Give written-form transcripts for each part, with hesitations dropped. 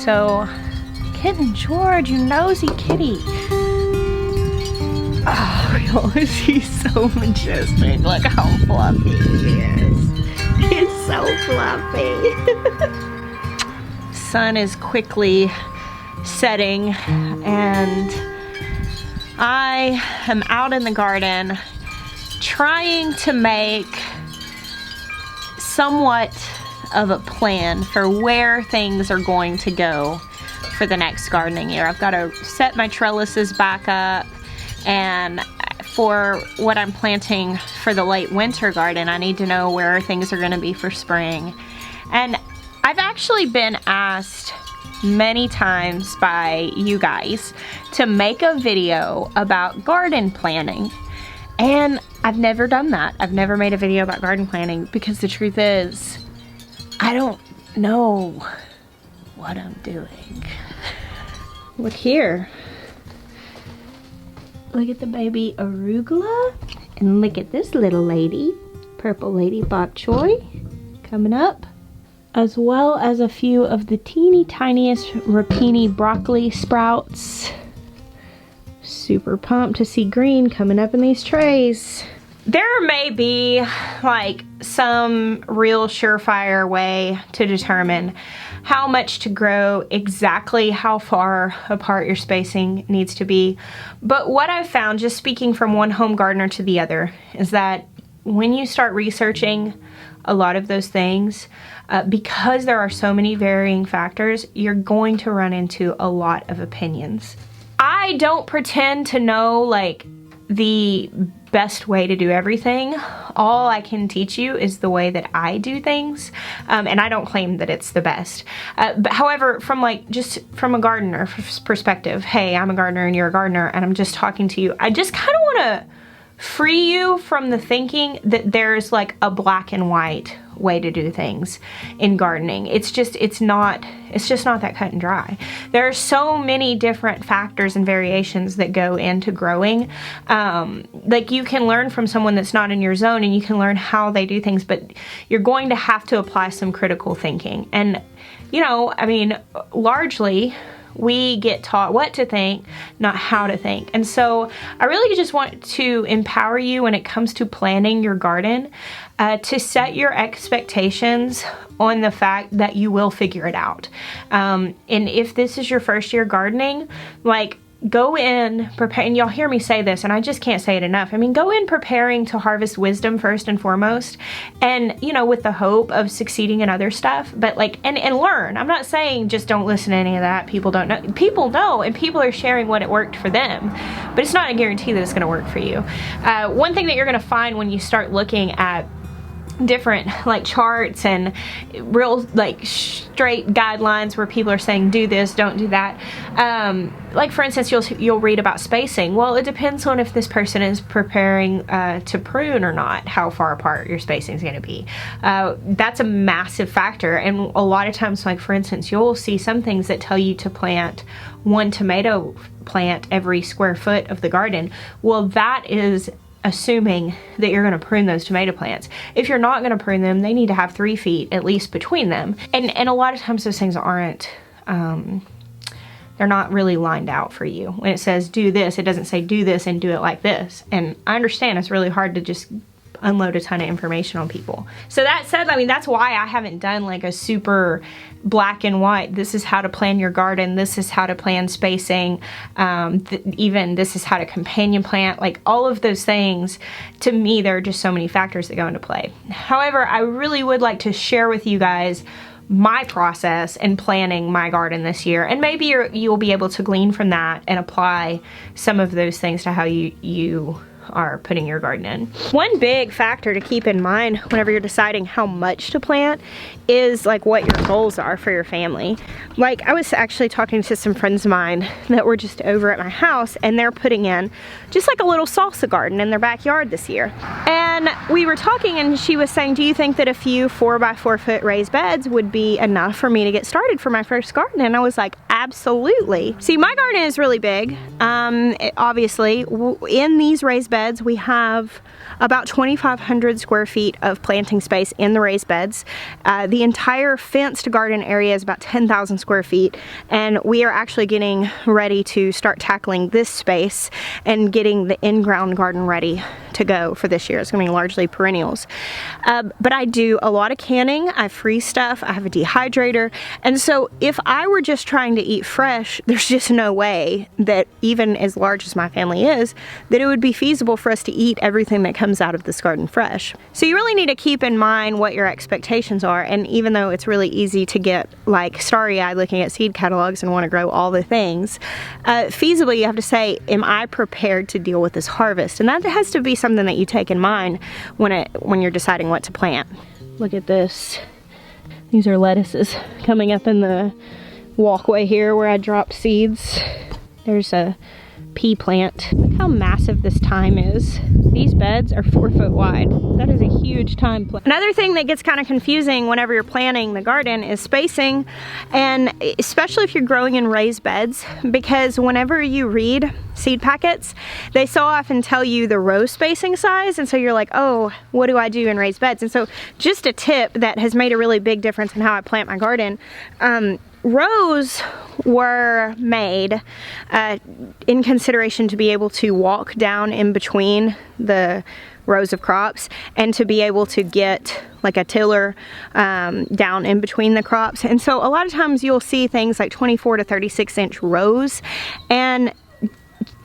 So, Kitten George, you nosy kitty. Oh, he's so majestic. Look how fluffy he is. He's so fluffy. Sun is quickly setting and I am out in the garden trying to make somewhat of a plan for where things are going to go for the next gardening year. I've got to set my trellises back up, and for what I'm planting for the late winter garden, I need to know where things are going to be for spring. And I've actually been asked many times by you guys to make a video about garden planting, and I've never done that. I've never made a video about garden planting because the truth is I don't know what I'm doing. Look here. Look at the baby arugula, and look at this little lady, purple lady bok choy, coming up, as well as a few of the teeny tiniest rapini broccoli sprouts. Super pumped to see green coming up in these trays. There may be like some real surefire way to determine how much to grow, exactly how far apart your spacing needs to be. But what I've found, just speaking from one home gardener to the other, is that when you start researching a lot of those things, because there are so many varying factors, you're going to run into a lot of opinions. I don't pretend to know like the best way to do everything. All I can teach you is the way that I do things, and I don't claim that it's the best. But however, from like just from a gardener perspective, hey, I'm a gardener and you're a gardener, and I'm just talking to you. I just kind of want to free you from the thinking that there's like a black and white way to do things in gardening. It's just not that cut and dry. There are so many different factors and variations that go into growing. Like you can learn from someone that's not in your zone and you can learn how they do things, but you're going to have to apply some critical thinking. And you know, I mean, largely we get taught what to think, not how to think. And so I really just want to empower you when it comes to planning your garden, to set your expectations on the fact that you will figure it out. And if this is your first year gardening, like go in prepare, and y'all hear me say this and I just can't say it enough. I mean, go in preparing to harvest wisdom first and foremost, and you know, with the hope of succeeding in other stuff, but like and learn. I'm not saying just don't listen to any of that. People don't know. People know, and people are sharing what it worked for them, but it's not a guarantee that it's going to work for you. One thing that you're going to find when you start looking at different like charts and real like straight guidelines where people are saying do this, don't do that, like for instance you'll read about spacing. Well, it depends on if this person is preparing to prune or not, how far apart your spacing is going to be. That's a massive factor, and a lot of times, like for instance, you'll see some things that tell you to plant one tomato plant every square foot of the garden. Well, that is assuming that you're going to prune those tomato plants. If you're not going to prune them, they need to have 3 feet at least between them. And a lot of times those things aren't, they're not really lined out for you. When it says do this, it doesn't say do this and do it like this. And I understand it's really hard to just unload a ton of information on people. So that said, I mean, that's why I haven't done like a super black and white, this is how to plan your garden, this is how to plan spacing, even this is how to companion plant, like all of those things. To me, there are just so many factors that go into play. However, I really would like to share with you guys my process in planning my garden this year, and maybe you'll be able to glean from that and apply some of those things to how you are putting your garden in. One big factor to keep in mind whenever you're deciding how much to plant is like what your goals are for your family. Like I was actually talking to some friends of mine that were just over at my house, and they're putting in just like a little salsa garden in their backyard this year. And we were talking, and she was saying, do you think that a few 4x4 foot raised beds would be enough for me to get started for my first garden? And I was like, absolutely. See, my garden is really big. Obviously, in these raised beds, we have about 2,500 square feet of planting space in the raised beds. The entire fenced garden area is about 10,000 square feet, and we are actually getting ready to start tackling this space and getting the in-ground garden ready to go for this year. It's gonna be largely perennials. But I do a lot of canning, I freeze stuff, I have a dehydrator, and so if I were just trying to eat fresh, there's just no way that, even as large as my family is, that it would be feasible for us to eat everything that comes out of this garden fresh. So you really need to keep in mind what your expectations are, and even though it's really easy to get like starry-eyed looking at seed catalogs and want to grow all the things, feasibly you have to say, am I prepared to deal with this harvest? And that has to be something that you take in mind when you're deciding what to plant. Look at this. These are lettuces coming up in the walkway here where I dropped seeds. There's a pea plant. Look how massive this thyme is. These beds are 4 foot wide. That is a huge thyme plant. Another thing that gets kind of confusing whenever you're planting the garden is spacing, and especially if you're growing in raised beds, because whenever you read seed packets, they so often tell you the row spacing size, and so you're like, oh, what do I do in raised beds? And so just a tip that has made a really big difference in how I plant my garden, rows were made in consideration to be able to walk down in between the rows of crops and to be able to get like a tiller down in between the crops. And so a lot of times you'll see things like 24 to 36 inch rows, and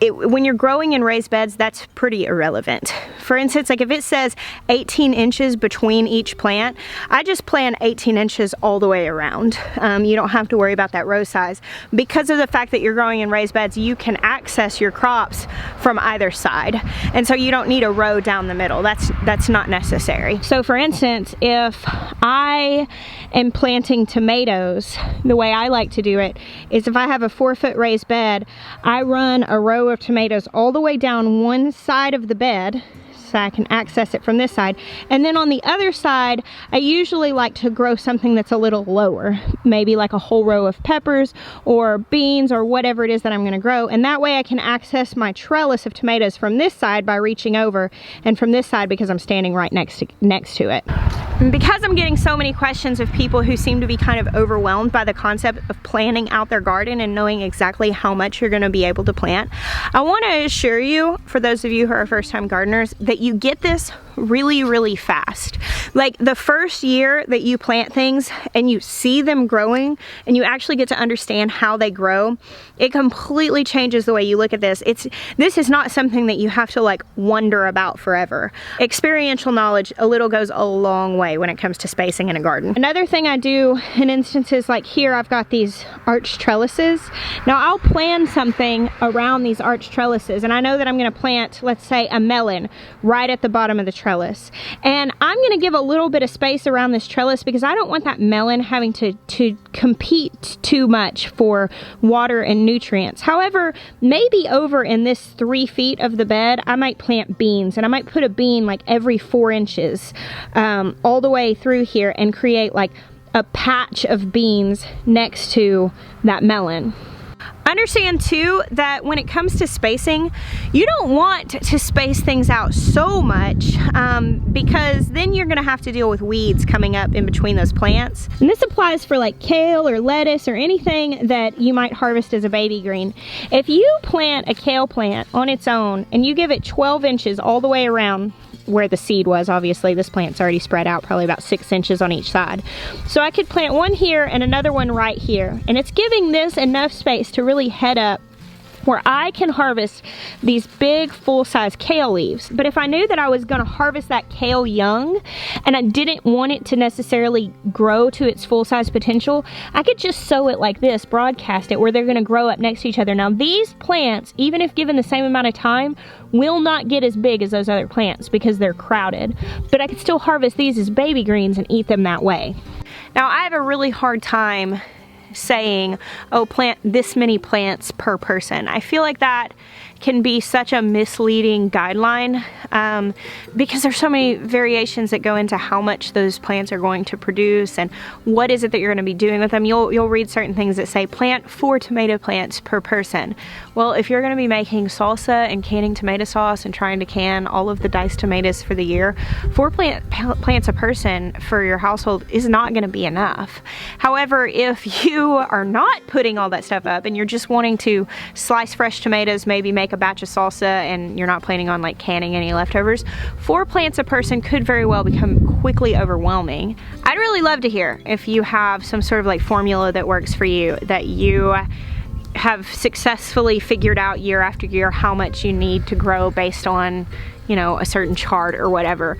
when you're growing in raised beds, that's pretty irrelevant. For instance, like if it says 18 inches between each plant, I just plant 18 inches all the way around. You don't have to worry about that row size. Because of the fact that you're growing in raised beds, you can access your crops from either side. And so you don't need a row down the middle. That's not necessary. So for instance, if I am planting tomatoes, the way I like to do it is if I have a 4 foot raised bed, I run a row of tomatoes all the way down one side of the bed so I can access it from this side, and then on the other side I usually like to grow something that's a little lower, maybe like a whole row of peppers or beans or whatever it is that I'm going to grow, and that way I can access my trellis of tomatoes from this side by reaching over, and from this side because I'm standing right next to it. And because I'm getting so many questions of people who seem to be kind of overwhelmed by the concept of planning out their garden and knowing exactly how much you're going to be able to plant, I want to assure you, for those of you who are first-time gardeners, that you get this really, really fast. Like the first year that you plant things and you see them growing and you actually get to understand how they grow, it completely changes the way you look at this. This is not something that you have to like wonder about forever. Experiential knowledge a little goes a long way when it comes to spacing in a garden. Another thing I do in instances like here, I've got these arched trellises. Now I'll plan something around these arched trellises, and I know that I'm going to plant, let's say, a melon right at the bottom of the trellis, and I'm going to give a little bit of space around this trellis because I don't want that melon having to compete too much for water and nutrients. However, maybe over in this 3 feet of the bed I might plant beans, and I might put a bean like every 4 inches all the way through here and create like a patch of beans next to that melon. Understand too that when it comes to spacing, you don't want to space things out so much because then you're gonna have to deal with weeds coming up in between those plants. And this applies for like kale or lettuce or anything that you might harvest as a baby green. If you plant a kale plant on its own and you give it 12 inches all the way around where the seed was, obviously this plant's already spread out probably about 6 inches on each side. So I could plant one here and another one right here, and it's giving this enough space to really head up where I can harvest these big full-size kale leaves. But if I knew that I was going to harvest that kale young and I didn't want it to necessarily grow to its full-size potential, I could just sow it like this, broadcast it, where they're going to grow up next to each other. Now these plants, even if given the same amount of time, will not get as big as those other plants because they're crowded. But I could still harvest these as baby greens and eat them that way. Now I have a really hard time saying, oh, plant this many plants per person. I feel like that can be such a misleading guideline because there's so many variations that go into how much those plants are going to produce and what is it that you're going to be doing with them. You'll read certain things that say plant 4 tomato plants per person. Well, if you're going to be making salsa and canning tomato sauce and trying to can all of the diced tomatoes for the year, 4 plants a person for your household is not going to be enough. However, if you are not putting all that stuff up and you're just wanting to slice fresh tomatoes, maybe make a batch of salsa, and you're not planning on like canning any leftovers, 4 plants a person could very well become quickly overwhelming. I'd really love to hear if you have some sort of like formula that works for you, that you have successfully figured out year after year how much you need to grow based on, you know, a certain chart or whatever.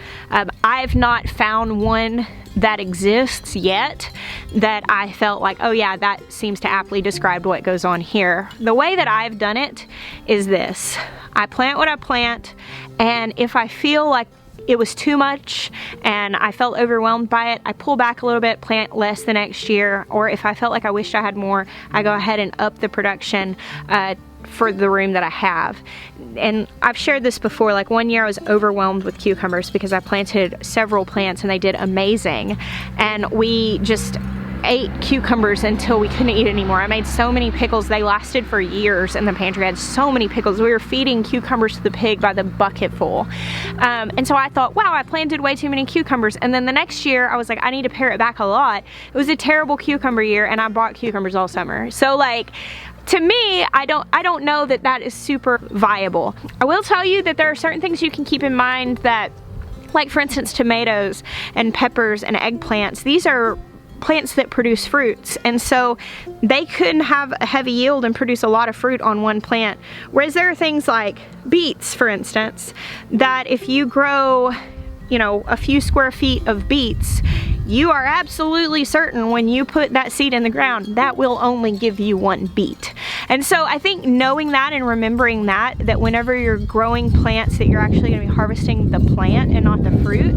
I've not found one that exists yet that I felt like, oh yeah, that seems to aptly describe what goes on here. The way that I've done it is this: I plant what I plant, and if I feel like it was too much and I felt overwhelmed by it, I pull back a little bit, plant less the next year, or if I felt like I wished I had more, I go ahead and up the production for the room that I have. And I've shared this before, like one year I was overwhelmed with cucumbers because I planted several plants and they did amazing, and we just ate cucumbers until we couldn't eat anymore. I made so many pickles, they lasted for years in the pantry. I had so many pickles. We were feeding cucumbers to the pig by the bucket full. And so I thought, wow, I planted way too many cucumbers. And then the next year I was like, I need to pare it back a lot. It was a terrible cucumber year, and I bought cucumbers all summer. So like, to me, I don't know that that is super viable. I will tell you that there are certain things you can keep in mind that, like for instance, tomatoes and peppers and eggplants, these are plants that produce fruits, and so they couldn't have a heavy yield and produce a lot of fruit on one plant. Whereas there are things like beets, for instance, that if you grow, you know, a few square feet of beets, you are absolutely certain when you put that seed in the ground, that will only give you 1 beet. And so I think knowing that and remembering that whenever you're growing plants, that you're actually going to be harvesting the plant and not the fruit,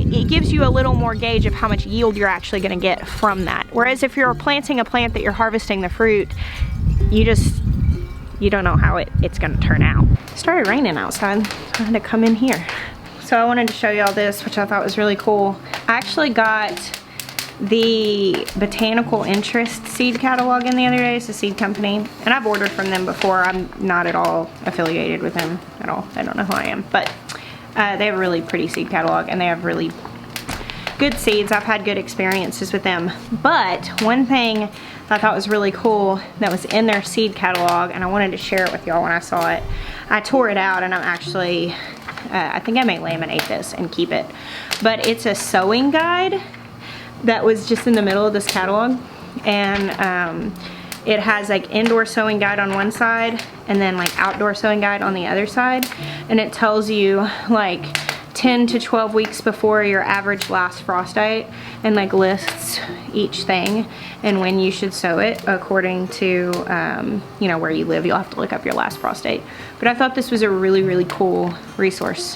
it gives you a little more gauge of how much yield you're actually going to get from that. Whereas if you're planting a plant that you're harvesting the fruit, you don't know how it's going to turn out. It started raining outside, so I had to come in here. So I wanted to show y'all this, which I thought was really cool. I actually got the Botanical Interest seed catalog in the other day. It's a seed company, and I've ordered from them before. I'm not at all affiliated with them at all. They don't know who I am, but they have a really pretty seed catalog, and they have really good seeds. I've had good experiences with them. But one thing I thought was really cool that was in their seed catalog, and I wanted to share it with y'all when I saw it. I tore it out, and I'm actually, I think I may laminate this and keep it. But it's a sowing guide that was just in the middle of this catalog, and it has like indoor sowing guide on one side and then like outdoor sowing guide on the other side, and it tells you like 10 to 12 weeks before your average last frost date, and like lists each thing and when you should sow it according to you know, where you live. You'll have to look up your last frost date. But I thought this was a really, really cool resource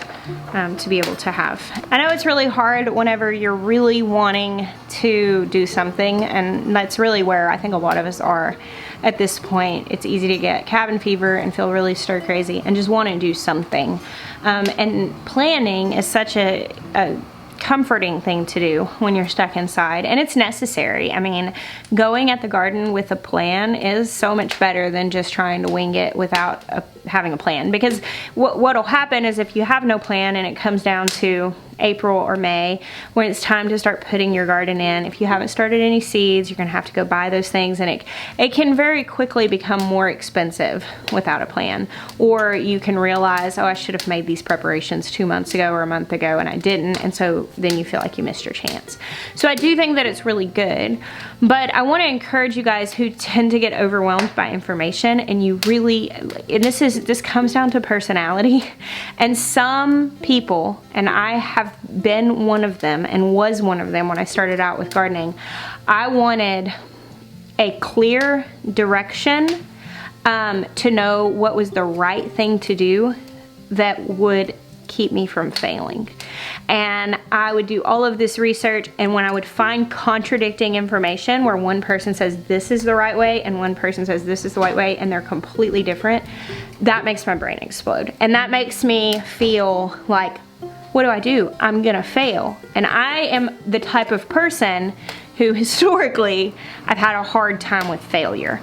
to be able to have. I know it's really hard whenever you're really wanting to do something, and that's really where I think a lot of us are at this point. It's easy to get cabin fever and feel really stir crazy and just want to do something. And planning is such a comforting thing to do when you're stuck inside, and it's necessary. I mean, going at the garden with a plan is so much better than just trying to wing it without having a plan, because what'll happen is if you have no plan and it comes down to April or May when it's time to start putting your garden in, if you haven't started any seeds, you're gonna have to go buy those things, and it can very quickly become more expensive without a plan. Or you can realize, oh, I should have made these preparations 2 months ago or a month ago and I didn't, and so then you feel like you missed your chance. So I do think that it's really good, but I want to encourage you guys who tend to get overwhelmed by information, and you really, and this comes down to personality, and some people, and I have been one of them and was one of them when I started out with gardening, I wanted a clear direction to know what was the right thing to do that would keep me from failing. And I would do all of this research, and when I would find contradicting information where one person says this is the right way and one person says this is the right way and they're completely different, that makes my brain explode. And that makes me feel like, what do? I'm gonna fail. And I am the type of person who historically I've had a hard time with failure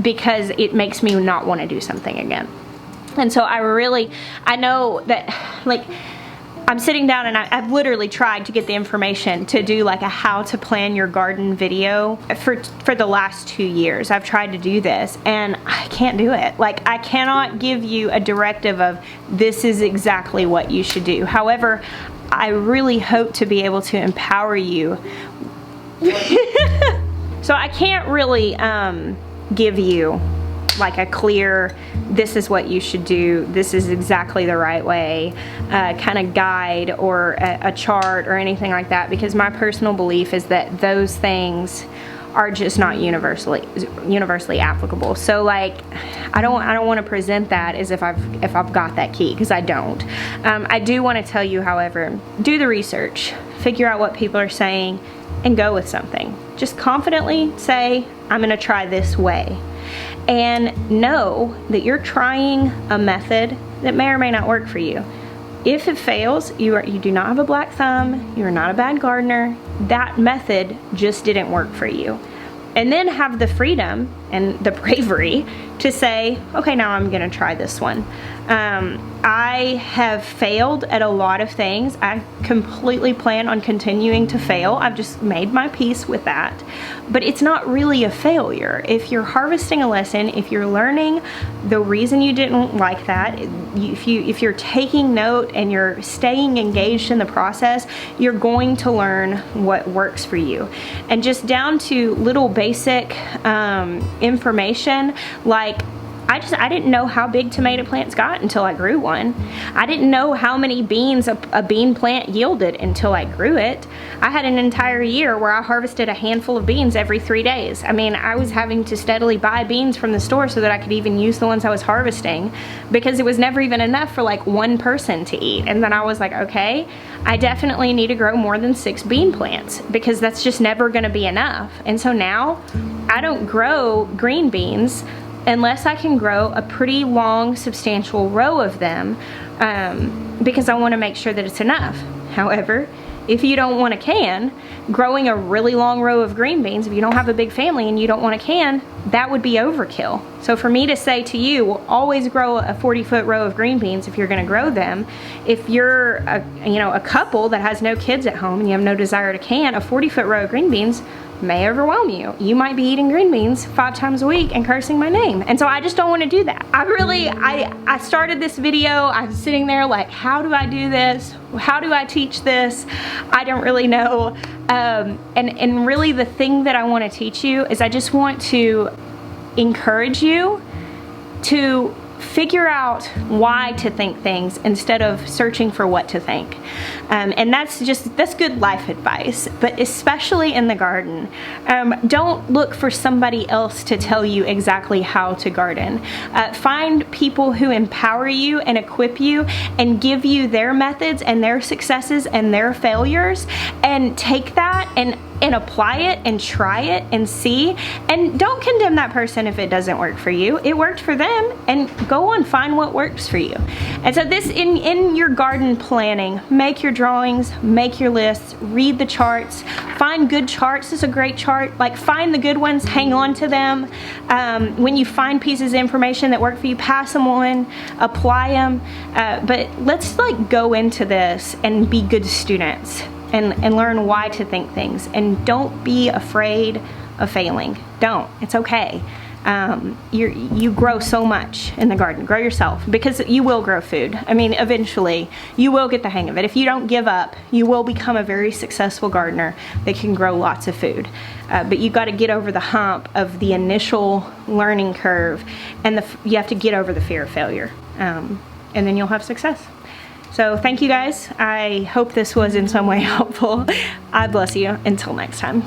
because it makes me not want to do something again. And so I know that, like, I'm sitting down and I've literally tried to get the information to do like a how to plan your garden video for the last 2 years. I've tried to do this and I can't do it. Like, I cannot give you a directive of this is exactly what you should do. However, I really hope to be able to empower you. So I can't really give you like a clear, this is what you should do, this is exactly the right way, kind of guide or a chart or anything like that, because my personal belief is that those things are just not universally applicable. So like, I don't want to present that as if I've got that key, because I don't. I do want to tell you, however, do the research, figure out what people are saying, and go with something. Just confidently say, I'm gonna try this way. And know that you're trying a method that may or may not work for you. If it fails, you do not have a black thumb, you are not a bad gardener. That method just didn't work for you. And then have the freedom and the bravery to say, okay, now I'm gonna try this one. I have failed at a lot of things. I completely plan on continuing to fail. I've just made my peace with that. But it's not really a failure. If you're harvesting a lesson, if you're learning the reason you didn't like that, if you're taking note and you're staying engaged in the process, you're going to learn what works for you. And just down to little basic information, like, I didn't know how big tomato plants got until I grew one. I didn't know how many beans a bean plant yielded until I grew it. I had an entire year where I harvested a handful of beans every 3 days. I mean, I was having to steadily buy beans from the store so that I could even use the ones I was harvesting, because it was never even enough for like one person to eat. And then I was like, okay, I definitely need to grow more than 6 bean plants, because that's just never gonna be enough. And so now I don't grow green beans unless I can grow a pretty long, substantial row of them, because I want to make sure that it's enough. However, if you don't want a can, growing a really long row of green beans, if you don't have a big family and you don't want a can, that would be overkill. So for me to say to you, we'll always grow a 40-foot row of green beans if you're going to grow them. If you're a couple that has no kids at home and you have no desire to can, a 40-foot row of green beans may overwhelm you. You might be eating green beans 5 times a week and cursing my name. And so I just don't want to do that. I started this video, I was sitting there like, how do I do this? How do I teach this? I don't really know. And really the thing that I want to teach you is I just want to encourage you to figure out why to think things instead of searching for what to think. And that's good life advice, but especially in the garden. Don't look for somebody else to tell you exactly how to garden. Find people who empower you and equip you and give you their methods and their successes and their failures, and take that and apply it and try it and see. And don't condemn that person if it doesn't work for you. It worked for them, and go on, find what works for you. And so this, in your garden planning, make your drawings, make your lists, read the charts, find good charts. This is a great chart. Like, find the good ones, hang on to them. When you find pieces of information that work for you, pass them on, apply them. But let's like go into this and be good students. And learn why to think things, and don't be afraid of failing. Don't. It's okay. You grow so much in the garden. Grow yourself, because you will grow food. I mean, eventually you will get the hang of it. If you don't give up, you will become a very successful gardener that can grow lots of food. But you got to get over the hump of the initial learning curve, and you have to get over the fear of failure, and then you'll have success. So thank you guys. I hope this was in some way helpful. I bless you. Until next time.